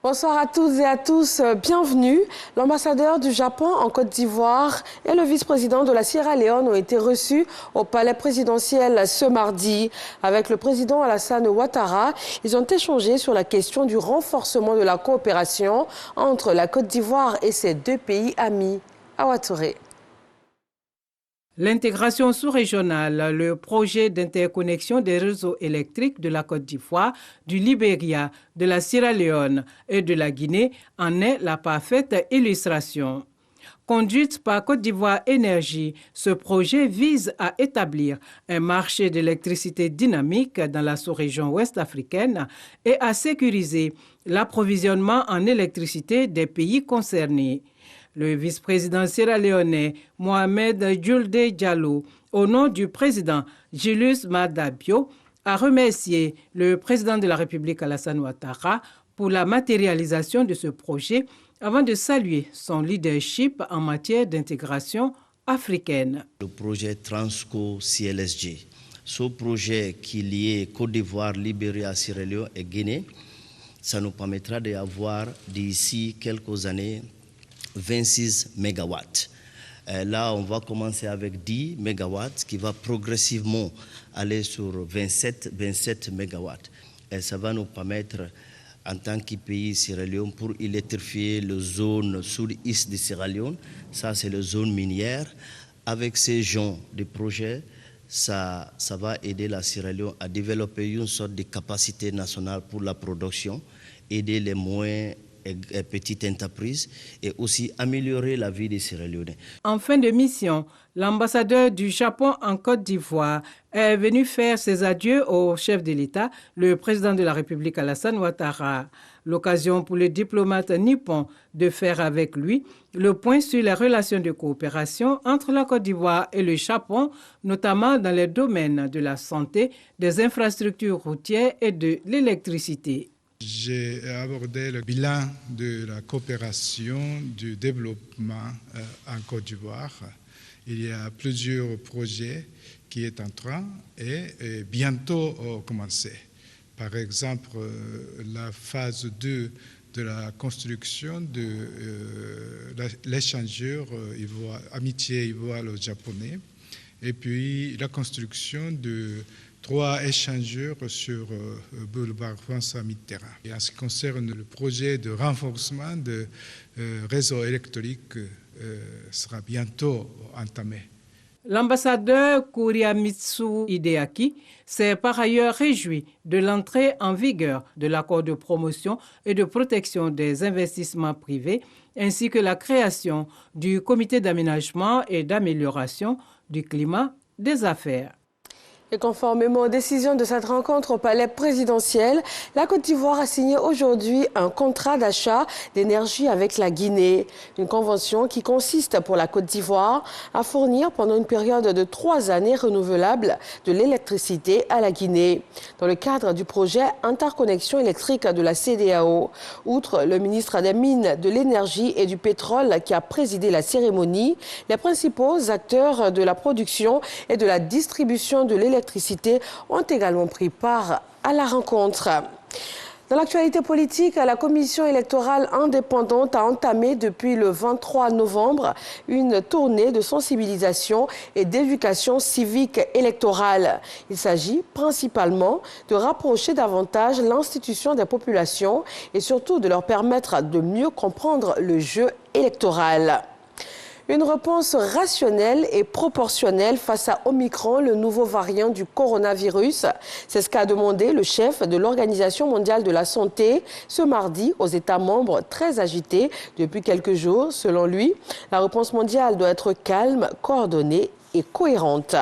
Bonsoir à toutes et à tous, bienvenue. L'ambassadeur du Japon en Côte d'Ivoire et le vice-président de la Sierra Leone ont été reçus au palais présidentiel ce mardi. Avec le président Alassane Ouattara, ils ont échangé sur la question du renforcement de la coopération entre la Côte d'Ivoire et ses deux pays amis. Awa Touré. L'intégration sous-régionale, le projet d'interconnexion des réseaux électriques de la Côte d'Ivoire, du Libéria, de la Sierra Leone et de la Guinée en est la parfaite illustration. Conduite par Côte d'Ivoire Énergie, ce projet vise à établir un marché d'électricité dynamique dans la sous-région ouest africaine et à sécuriser l'approvisionnement en électricité des pays concernés. Le vice-président sierra-léonais Mohamed Julde Diallo, au nom du président Julius Maada Bio, a remercié le président de la République Alassane Ouattara pour la matérialisation de ce projet avant de saluer son leadership en matière d'intégration africaine. Le projet Transco-CLSG, ce projet qui lie Côte d'Ivoire, Libéria, Sierra Leone et Guinée, ça nous permettra d'avoir d'ici quelques années 26 mégawatts. Là, on va commencer avec 10 mégawatts qui va progressivement aller sur 27 mégawatts. Et ça va nous permettre, en tant que pays Sierra Leone, pour électrifier la zone sud-est de Sierra Leone. Ça, c'est la zone minière. Avec ces genres de projets, ça va aider la Sierra Leone à développer une sorte de capacité nationale pour la production, aider les moins petites entreprises et aussi améliorer la vie des Sierra-Léonais. En fin de mission, l'ambassadeur du Japon en Côte d'Ivoire est venu faire ses adieux au chef de l'État, le président de la République Alassane Ouattara. L'occasion pour le diplomate nippon de faire avec lui le point sur les relations de coopération entre la Côte d'Ivoire et le Japon, notamment dans les domaines de la santé, des infrastructures routières et de l'électricité. J'ai abordé le bilan de la coopération du développement en Côte d'Ivoire. Il y a plusieurs projets qui sont en train et bientôt commencer. Par exemple, la phase 2 de la construction de l'échangeur Amitié Ivoire-Japonais et puis la construction de 3 échangeurs sur boulevard François Mitterrand. Et en ce qui concerne le projet de renforcement de réseau électrique sera bientôt entamé. L'ambassadeur Kuriamitsu Hideaki s'est par ailleurs réjoui de l'entrée en vigueur de l'accord de promotion et de protection des investissements privés ainsi que la création du comité d'aménagement et d'amélioration du climat des affaires. Et conformément aux décisions de cette rencontre au palais présidentiel, la Côte d'Ivoire a signé aujourd'hui un contrat d'achat d'énergie avec la Guinée. Une convention qui consiste pour la Côte d'Ivoire à fournir pendant une période de 3 années renouvelable de l'électricité à la Guinée. Dans le cadre du projet Interconnexion électrique de la CEDEAO, outre le ministre des Mines, de l'Énergie et du Pétrole qui a présidé la cérémonie, les principaux acteurs de la production et de la distribution de l'électricité ont également pris part à la rencontre. Dans l'actualité politique, la commission électorale indépendante a entamé depuis le 23 novembre une tournée de sensibilisation et d'éducation civique électorale. Il s'agit principalement de rapprocher davantage l'institution des populations et surtout de leur permettre de mieux comprendre le jeu électoral. Une réponse rationnelle et proportionnelle face à Omicron, le nouveau variant du coronavirus. C'est ce qu'a demandé le chef de l'Organisation mondiale de la santé ce mardi aux États membres très agités depuis quelques jours. Selon lui, la réponse mondiale doit être calme, coordonnée et cohérente.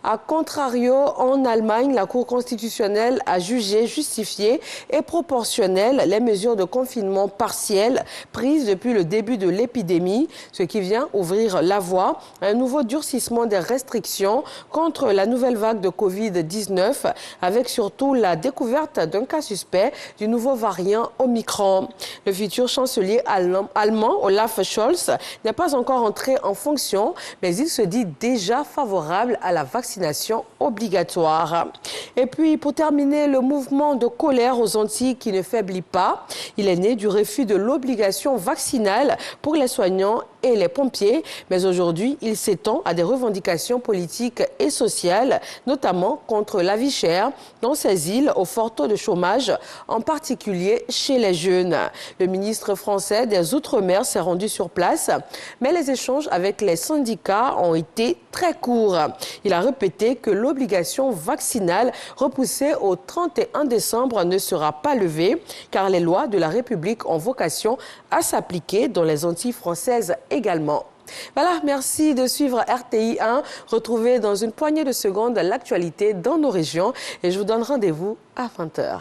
A contrario, en Allemagne, la Cour constitutionnelle a jugé justifiées et proportionnelles les mesures de confinement partiel prises depuis le début de l'épidémie, ce qui vient ouvrir la voie à un nouveau durcissement des restrictions contre la nouvelle vague de Covid-19, avec surtout la découverte d'un cas suspect du nouveau variant Omicron. Le futur chancelier allemand, Olaf Scholz, n'est pas encore entré en fonction, mais il se dit déjà favorable à la vaccination vaccination obligatoire. Et puis, pour terminer, le mouvement de colère aux Antilles qui ne faiblit pas. Il est né du refus de l'obligation vaccinale pour les soignants et les pompiers. Mais aujourd'hui, il s'étend à des revendications politiques et sociales, notamment contre la vie chère dans ces îles au fort taux de chômage, en particulier chez les jeunes. Le ministre français des Outre-mer s'est rendu sur place, mais les échanges avec les syndicats ont été très courts. Il a répété que l'obligation vaccinale repoussée au 31 décembre ne sera pas levée, car les lois de la République ont vocation à s'appliquer dans les Antilles françaises également. Voilà, merci de suivre RTI 1. Retrouvez dans une poignée de secondes l'actualité dans nos régions et je vous donne rendez-vous à 20h.